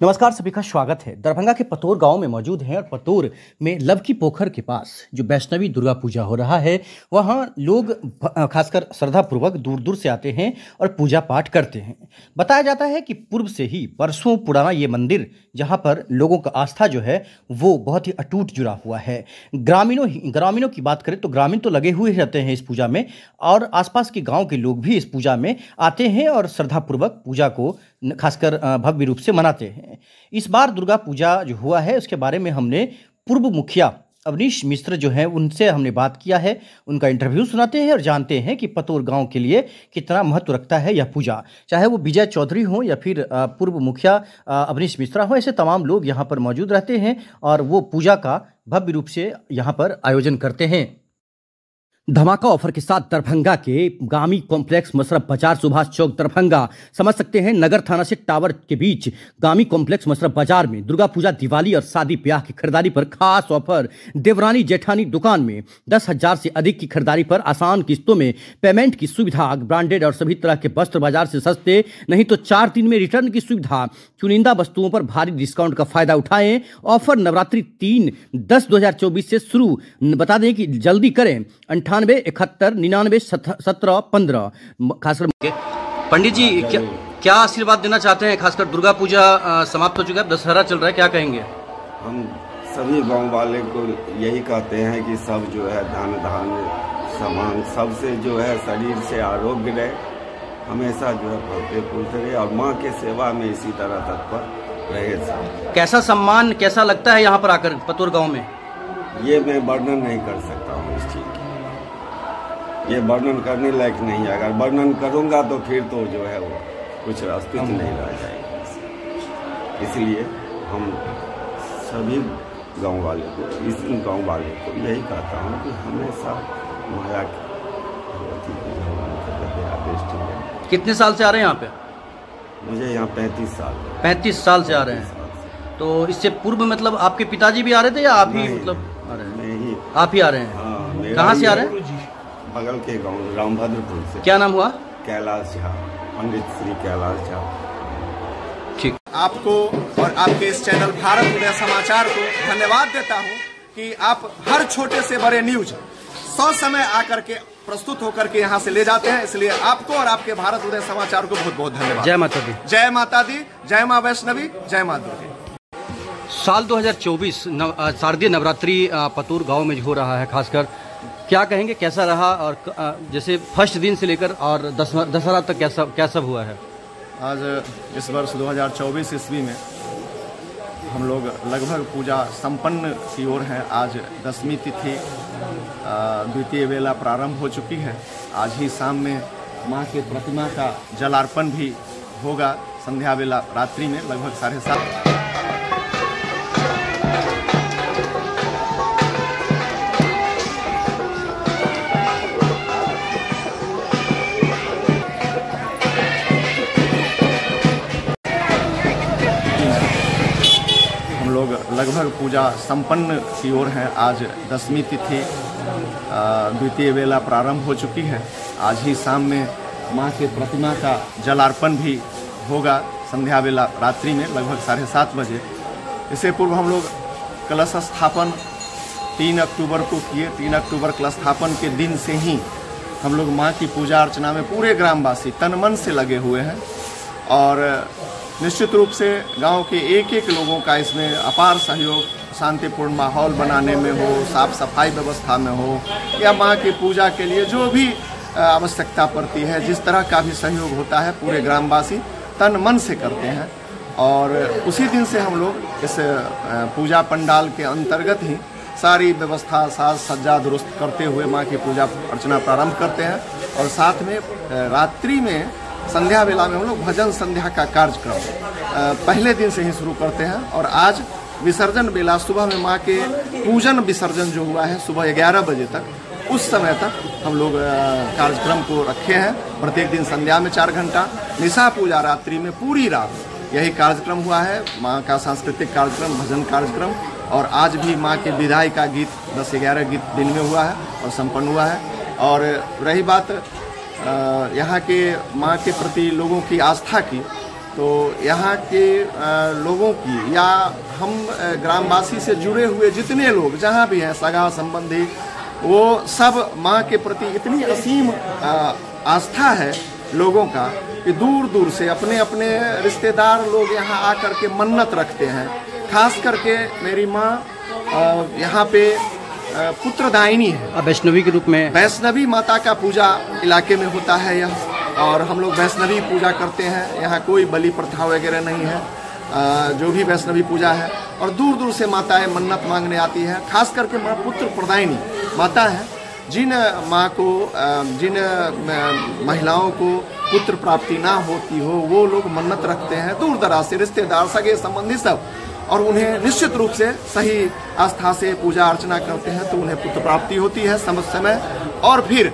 नमस्कार, सभी का स्वागत है। दरभंगा के पतोर गांव में मौजूद हैं और पतोर में लवकी पोखर के पास जो वैष्णवी दुर्गा पूजा हो रहा है, वहां लोग खासकर श्रद्धापूर्वक दूर दूर से आते हैं और पूजा पाठ करते हैं। बताया जाता है कि पूर्व से ही वर्षों पुराना ये मंदिर, जहां पर लोगों का आस्था जो है वो बहुत ही अटूट जुड़ा हुआ है। ग्रामीणों की बात करें तो ग्रामीण तो लगे हुए रहते हैं इस पूजा में, और आसपास के गाँव के लोग भी इस पूजा में आते हैं और श्रद्धापूर्वक पूजा को खासकर भव्य रूप से मनाते हैं। इस बार दुर्गा पूजा जो हुआ है उसके बारे में हमने पूर्व मुखिया अवनीश मिश्र जो हैं उनसे हमने बात किया है। उनका इंटरव्यू सुनाते हैं और जानते हैं कि पतोर गांव के लिए कितना महत्व रखता है यह पूजा। चाहे वो विजय चौधरी हो या फिर पूर्व मुखिया अवनीश मिश्रा हो, ऐसे तमाम लोग यहाँ पर मौजूद रहते हैं और वो पूजा का भव्य रूप से यहाँ पर आयोजन करते हैं। धमाका ऑफर के साथ दरभंगा के गामी कॉम्प्लेक्स मशरफ बाजार, सुभाष चौक, दरभंगा। समझ सकते हैं नगर थाना से टावर के बीच गामी कॉम्प्लेक्स मशरफ बाजार में दुर्गा पूजा, दिवाली और शादी ब्याह की खरीदारी पर खास ऑफर। देवरानी जेठानी दुकान में 10,000 से अधिक की खरीदारी पर आसान किस्तों में पेमेंट की सुविधा। ब्रांडेड और सभी तरह के वस्त्र बाजार से सस्ते, नहीं तो 4 दिन में रिटर्न की सुविधा। चुनिंदा वस्तुओं पर भारी डिस्काउंट का फायदा उठाएं। ऑफर नवरात्रि 3/10/2024 से शुरू। बता दें कि जल्दी करें 98 71 99 17 15। खासकर पंडित जी क्या आशीर्वाद देना चाहते हैं? खासकर दुर्गा पूजा समाप्त हो चुका है, दशहरा चल रहा है, क्या कहेंगे? हम सभी गांव वाले को यही कहते हैं कि सब जो है धन धान्य सामान सबसे जो है शरीर से आरोग्य रहे, हमेशा जो है फलते फूलते रहे और माँ के सेवा में इसी तरह तत्पर रहे सब। कैसा सम्मान, कैसा लगता है यहाँ पर आकर पतोर गाँव में? ये मैं वर्णन नहीं कर सकता हूँ इस चीज की, ये वर्णन करने लायक नहीं है। अगर वर्णन करूंगा तो फिर तो जो है वो कुछ अस्तित्व नहीं रह जाएगा। इसलिए हम सभी गांव वाले को, इस गांव वाले को यही कहता हूँ कि हमेशा माया की दृष्टि। कितने साल से आ रहे हैं यहाँ पे? मुझे यहाँ 35 साल। 35 साल से आ रहे हैं। तो इससे पूर्व मतलब आपके पिताजी भी आ रहे थे या आप ही मतलब आ रहे हैं? नहीं, आप ही आ रहे हैं। हाँ, कहाँ से आ रहे हैं? बगल के गांव रामभद्रपुर से। क्या नाम हुआ? कैलाश झा, पंडित श्री कैलाश झा। ठीक। आपको और आपके इस चैनल भारत उदय समाचार को धन्यवाद देता हूं कि आप हर छोटे से बड़े न्यूज समय आकर के प्रस्तुत होकर के यहां से ले जाते हैं, इसलिए आपको और आपके भारत उदय समाचार को बहुत बहुत धन्यवाद। जय माता दी। जय माता दी, जय माँ वैष्णवी, जय माँ दुर्गे। साल 2024 शारदीय नवरात्रि पतोर गांव में हो रहा है। खासकर क्या कहेंगे, कैसा रहा? और जैसे फर्स्ट दिन से लेकर और दशहरा तक क्या सब हुआ है? आज इस वर्ष 2024 ईस्वी में हम लोग लगभग पूजा संपन्न की ओर हैं। आज 10वीं तिथि, द्वितीय वेला प्रारंभ हो चुकी है। आज ही शाम में माँ के प्रतिमा का जलार्पण भी होगा। संध्या वेला रात्रि में लगभग 7:30। लगभग पूजा संपन्न की ओर है। आज 10वीं तिथि, द्वितीय वेला प्रारंभ हो चुकी है। आज ही शाम में माँ के प्रतिमा का जलार्पण भी होगा। संध्या वेला रात्रि में लगभग 7:30 बजे। इससे पूर्व हम लोग कलश स्थापन 3 अक्टूबर को किए। 3 अक्टूबर कलश स्थापन के दिन से ही हम लोग माँ की पूजा अर्चना में पूरे ग्रामवासी तन मन से लगे हुए हैं और निश्चित रूप से गांव के एक लोगों का इसमें अपार सहयोग, शांतिपूर्ण माहौल बनाने में हो, साफ सफाई व्यवस्था में हो या मां की पूजा के लिए जो भी आवश्यकता पड़ती है, जिस तरह का भी सहयोग होता है, पूरे ग्रामवासी तन मन से करते हैं। और उसी दिन से हम लोग इस पूजा पंडाल के अंतर्गत ही सारी व्यवस्था, साज सज्जा दुरुस्त करते हुए माँ की पूजा अर्चना प्रारंभ करते हैं। और साथ में रात्रि में संध्या वेला में हम लोग भजन संध्या का कार्यक्रम पहले दिन से ही शुरू करते हैं। और आज विसर्जन बेला सुबह में माँ के पूजन विसर्जन जो हुआ है सुबह 11 बजे तक, उस समय तक हम लोग कार्यक्रम को रखे हैं। प्रत्येक दिन संध्या में 4 घंटा, निशा पूजा रात्रि में पूरी रात यही कार्यक्रम हुआ है। माँ का सांस्कृतिक कार्यक्रम, भजन कार्यक्रम। और आज भी माँ के विदाई का गीत 10-11 गीत दिन में हुआ है और संपन्न हुआ है। और रही बात यहाँ के माँ के प्रति लोगों की आस्था की, तो यहाँ के लोगों की या हम ग्रामवासी से जुड़े हुए जितने लोग जहाँ भी हैं सगा संबंधी, वो सब माँ के प्रति इतनी असीम आस्था है लोगों का कि दूर दूर से अपने अपने रिश्तेदार लोग यहाँ आकर के मन्नत रखते हैं। खास करके मेरी माँ यहाँ पे पुत्रदायिनी है, वैष्णवी के रूप में। वैष्णवी माता का पूजा इलाके में होता है यह, और हम लोग वैष्णवी पूजा करते हैं। यहाँ कोई बलि प्रथा वगैरह नहीं है, जो भी वैष्णवी पूजा है। और दूर दूर से माताएं मन्नत मांगने आती है। खास करके माँ पुत्र प्रदायिनी माता है। जिन माँ को, जिन महिलाओं को पुत्र प्राप्ति ना होती हो, वो लोग मन्नत रखते हैं दूर दराज से, रिश्तेदार सगे संबंधी सब, और उन्हें निश्चित रूप से सही आस्था से पूजा अर्चना करते हैं तो उन्हें पुत्र प्राप्ति होती है समय। और फिर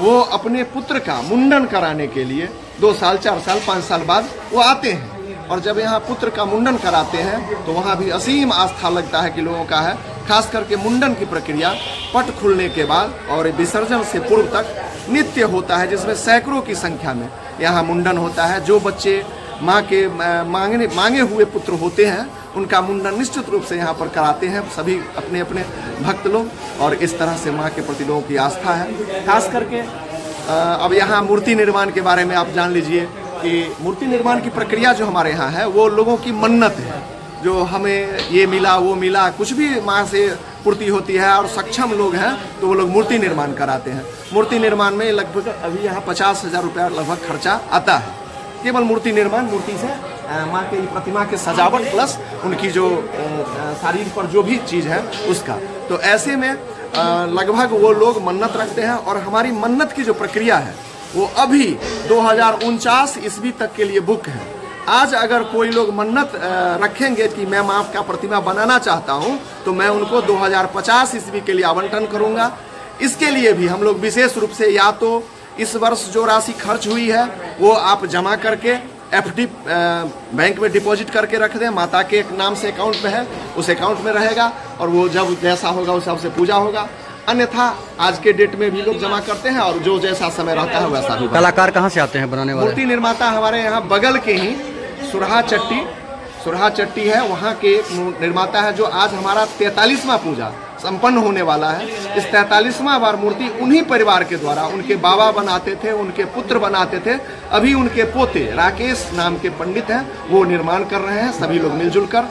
वो अपने पुत्र का मुंडन कराने के लिए 2 साल 4 साल 5 साल बाद वो आते हैं, और जब यहाँ पुत्र का मुंडन कराते हैं तो वहाँ भी असीम आस्था लगता है कि लोगों का है। खास करके मुंडन की प्रक्रिया पट खुलने के बाद और विसर्जन से पूर्व तक नित्य होता है, जिसमें सैकड़ों की संख्या में यहाँ मुंडन होता है। जो बच्चे माँ के मांगे हुए पुत्र होते हैं उनका मुंडन निश्चित रूप से यहाँ पर कराते हैं सभी अपने अपने भक्त लोग, और इस तरह से माँ के प्रति लोगों की आस्था है। खास करके अब यहाँ मूर्ति निर्माण के बारे में आप जान लीजिए कि मूर्ति निर्माण की प्रक्रिया जो हमारे यहाँ है वो लोगों की मन्नत है, जो हमें ये मिला वो मिला, कुछ भी माँ से पूर्ति होती है और सक्षम लोग हैं तो वो लोग मूर्ति निर्माण कराते हैं। मूर्ति निर्माण में लगभग अभी यहाँ 50,000 रुपया लगभग खर्चा आता है, केवल मूर्ति निर्माण, मूर्ति से माँ की प्रतिमा के सजावट प्लस उनकी जो शरीर पर जो भी चीज़ है उसका। तो ऐसे में लगभग वो लोग मन्नत रखते हैं, और हमारी मन्नत की जो प्रक्रिया है वो अभी 2049 ईस्वी तक के लिए बुक है। आज अगर कोई लोग मन्नत रखेंगे कि मैं माँ का प्रतिमा बनाना चाहता हूँ तो मैं उनको 2050 ईस्वी के लिए आवंटन करूँगा। इसके लिए भी हम लोग विशेष रूप से या तो इस वर्ष जो राशि खर्च हुई है वो आप जमा करके FD बैंक में डिपॉजिट करके रख दें, माता के नाम से अकाउंट में है, उस अकाउंट में रहेगा, और वो जब जैसा होगा उस हिसाब से पूजा होगा। अन्यथा आज के डेट में भी लोग जमा करते हैं, और जो जैसा समय रहता है वैसा भी। कलाकार कहाँ से आते हैं बनाने वाले? मूर्ति निर्माता हमारे यहाँ बगल के ही सुरहा चट्टी है, वहाँ के निर्माता है, जो आज हमारा 43वां पूजा संपन्न होने वाला है। इस 43वां बार मूर्ति उन्हीं परिवार के द्वारा, उनके बाबा बनाते थे, उनके पुत्र बनाते थे, अभी उनके पोते राकेश नाम के पंडित हैं वो निर्माण कर रहे हैं, सभी लोग मिलजुल कर।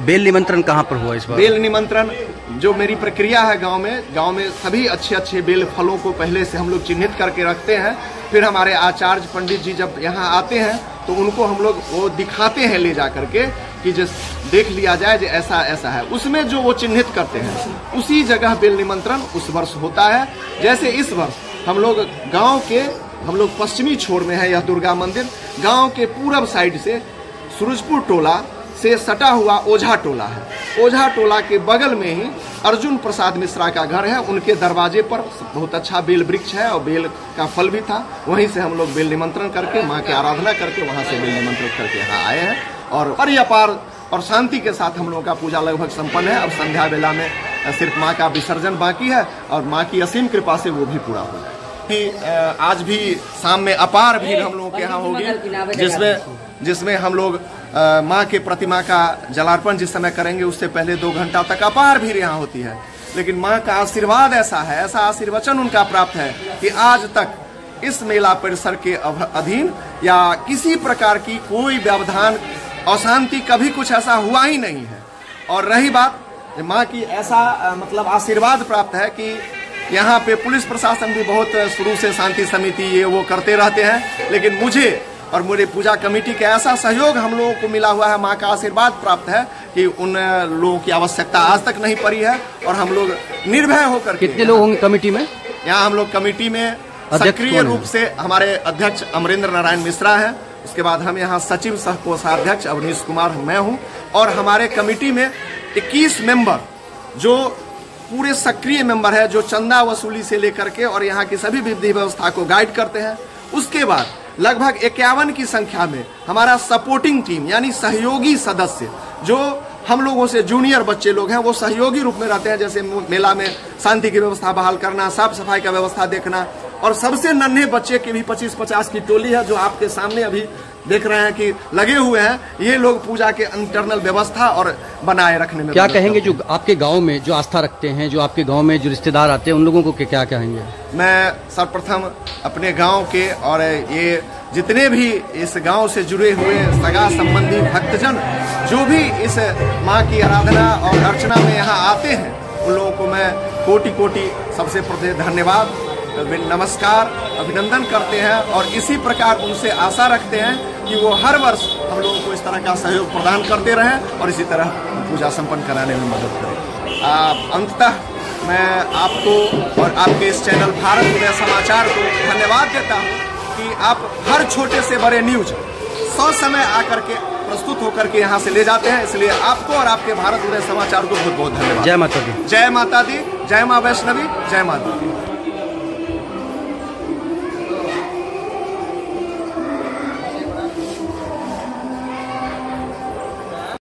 बेल निमंत्रण कहाँ पर हुआ इस बार? बेल निमंत्रण जो मेरी प्रक्रिया है गांव में सभी अच्छे बेल फलों को पहले से हम लोग चिन्हित करके रखते हैं। फिर हमारे आचार्य पंडित जी जब यहाँ आते हैं तो उनको हम लोग वो दिखाते हैं ले जा करके कि जिस देख लिया जाए जो ऐसा ऐसा है, उसमें जो वो चिन्हित करते हैं उसी जगह बेल निमंत्रण उस वर्ष होता है। जैसे इस वर्ष हम लोग पश्चिमी छोर में है यह दुर्गा मंदिर, गांव के पूरब साइड से सूरजपुर टोला से सटा हुआ ओझा टोला है। ओझा टोला के बगल में ही अर्जुन प्रसाद मिश्रा का घर है, उनके दरवाजे पर बहुत अच्छा बेल वृक्ष है और बेल का फल भी था। वहीं से हम लोग बेल निमंत्रण करके माँ की आराधना करके वहाँ से बेल निमंत्रण करके यहाँ आए हैं, और अपार और शांति के साथ हम लोगों का पूजा लगभग संपन्न है। अब संध्या बेला में सिर्फ माँ का विसर्जन बाकी है, और माँ की असीम कृपा से वो भी पूरा हो जाए। आज भी शाम में अपार भीड़ हम लोगों के यहाँ होगी, जिसमें हम लोग माँ के प्रतिमा का जलार्पण जिस समय करेंगे उससे पहले 2 घंटा तक अपार भीड़ यहाँ होती है। लेकिन माँ का आशीर्वाद ऐसा है, ऐसा आशीर्वचन उनका प्राप्त है कि आज तक इस मेला परिसर के अधीन या किसी प्रकार की कोई व्यवधान अशांति कभी कुछ ऐसा हुआ ही नहीं है। और रही बात माँ की ऐसा मतलब आशीर्वाद प्राप्त है कि यहाँ पे पुलिस प्रशासन भी बहुत शुरू से शांति समिति ये वो करते रहते हैं, लेकिन मुझे और मेरे पूजा कमेटी का ऐसा सहयोग हम लोगों को मिला हुआ है, माँ का आशीर्वाद प्राप्त है कि उन लोगों की आवश्यकता आज तक नहीं पड़ी है, और हम लोग निर्भय होकर। कितने लोग होंगे कमेटी में? यहाँ हम लोग कमेटी में सक्रिय रूप से हमारे अध्यक्ष अमरेंद्र नारायण मिश्रा हैं, उसके बाद हम यहाँ सचिव सह कोषाध्यक्ष अवनीश कुमार मैं हूँ, और हमारे कमेटी में 21 मेंबर जो पूरे सक्रिय मेंबर है, जो चंदा वसूली से लेकर के और यहाँ की सभी विधि व्यवस्था को गाइड करते हैं। उसके बाद लगभग 51 की संख्या में हमारा सपोर्टिंग टीम यानी सहयोगी सदस्य, जो हम लोगों से जूनियर बच्चे लोग हैं, वो सहयोगी रूप में रहते हैं। जैसे मेला में शांति की व्यवस्था बहाल करना, साफ सफाई का व्यवस्था देखना, और सबसे नन्हे बच्चे की भी 25-50 की टोली है, जो आपके सामने अभी देख रहे हैं कि लगे हुए हैं, ये लोग पूजा के इंटरनल व्यवस्था और बनाए रखने में क्या कहेंगे जो आपके गांव में जो आस्था रखते हैं, जो आपके गांव में जो रिश्तेदार आते हैं, उन लोगों को क्या कहेंगे? मैं सर्वप्रथम अपने गांव के और ये जितने भी इस गांव से जुड़े हुए सगा संबंधी भक्तजन जो भी इस माँ की आराधना और अर्चना में यहाँ आते हैं, उन लोगों को मैं कोटि कोटि सबसे प्रथम धन्यवाद, नमस्कार, अभिनंदन करते हैं और इसी प्रकार उनसे आशा रखते हैं कि वो हर वर्ष हम लोगों को इस तरह का सहयोग प्रदान करते रहें और इसी तरह पूजा संपन्न कराने में मदद करें। अंततः मैं आपको और आपके इस चैनल भारत उदय समाचार को धन्यवाद देता हूँ कि आप हर छोटे से बड़े न्यूज समय आकर के प्रस्तुत होकर के यहाँ से ले जाते हैं, इसलिए आपको और आपके भारत उदय समाचार को बहुत बहुत धन्यवाद। जय माता दी। जय माता दी, जय माँ वैष्णवी, जय माता दी।